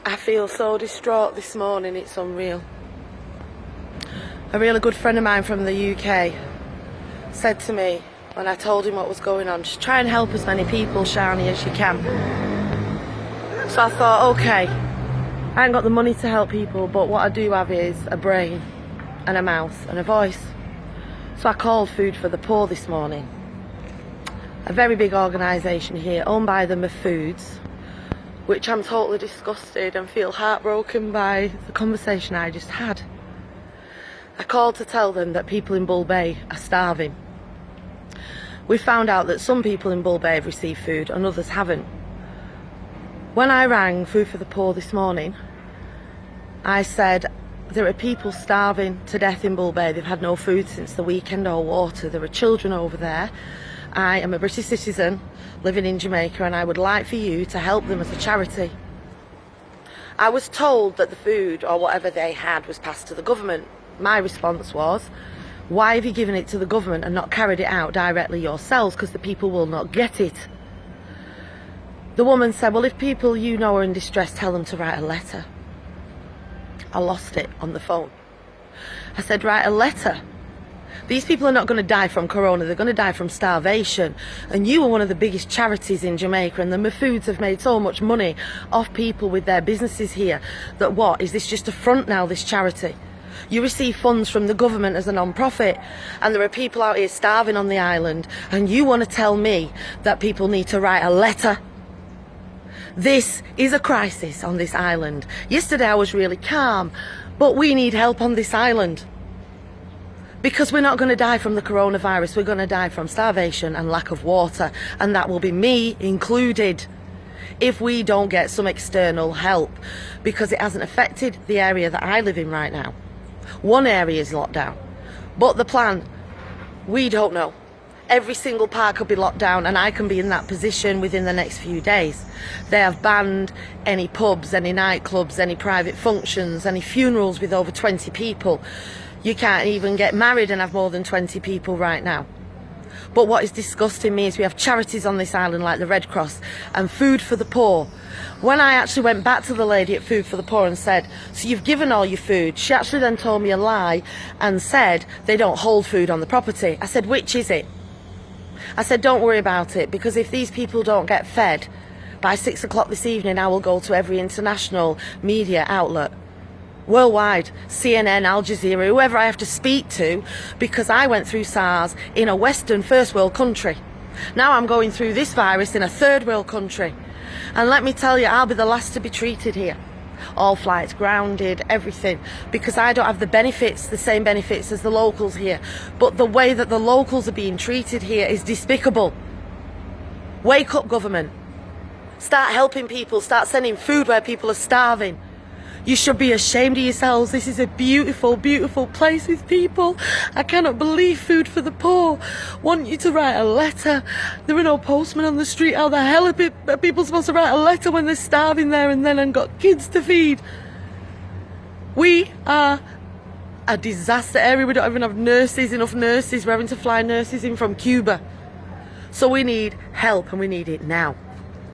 I feel so distraught this morning, it's unreal. A really good friend of mine from the UK said to me when I told him what was going on, just try and help as many people, Shani, as you can. So I thought, okay, I ain't got the money to help people, but what I do have is a brain and a mouth and a voice. So I called Food for the Poor this morning. A very big organisation here, owned by the Foods, which I'm totally disgusted and feel heartbroken by the conversation I just had. I called to tell them that people in Bull Bay are starving. We found out that some people in Bull Bay have received food and others haven't. When I rang Food for the Poor this morning, I said there are people starving to death in Bull Bay. They've had no food since the weekend or water. There are children over there. I am a British citizen living in Jamaica and I would like for you to help them as a charity. I was told that the food or whatever they had was passed to the government. My response was, why have you given it to the government and not carried it out directly yourselves, because the people will not get it? The woman said, well, if people you know are in distress, tell them to write a letter. I lost it on the phone. I said, write a letter. These people are not going to die from corona, they're going to die from starvation. And you are one of the biggest charities in Jamaica, and the Foods have made so much money off people with their businesses here that what, is this just a front now, this charity? You receive funds from the government as a non-profit, and there are people out here starving on the island, and you want to tell me that people need to write a letter? This is a crisis on this island. Yesterday I was really calm, but we need help on this island. Because we're not going to die from the coronavirus, we're going to die from starvation and lack of water, and that will be me included if we don't get some external help, because it hasn't affected the area that I live in right now. One area is locked down, but the plan, we don't know. Every single park could be locked down, and I can be in that position within the next few days. They have banned any pubs, any nightclubs, any private functions, any funerals with over 20 people. You can't even get married and have more than 20 people right now. But what is disgusting me is we have charities on this island like the Red Cross and Food for the Poor. When I actually went back to the lady at Food for the Poor and said, so you've given all your food, she actually then told me a lie and said they don't hold food on the property. I said, which is it? I said, don't worry about it, because if these people don't get fed by 6 o'clock this evening, I will go to every international media outlet worldwide, CNN, Al Jazeera, whoever I have to speak to, because I went through SARS in a Western first world country. Now I'm going through this virus in a third world country. And let me tell you, I'll be the last to be treated here. All flights grounded, everything, because I don't have the benefits, the same benefits as the locals here. But the way that the locals are being treated here is despicable. Wake up, government. Start helping people, start sending food where people are starving. You should be ashamed of yourselves. This is a beautiful, beautiful place with people. I cannot believe Food for the Poor want you to write a letter. There are no postmen on the street. How the hell are people supposed to write a letter when they're starving there and then and got kids to feed? We are a disaster area. We don't even have nurses, enough nurses. We're having to fly nurses in from Cuba. So we need help, and we need it now.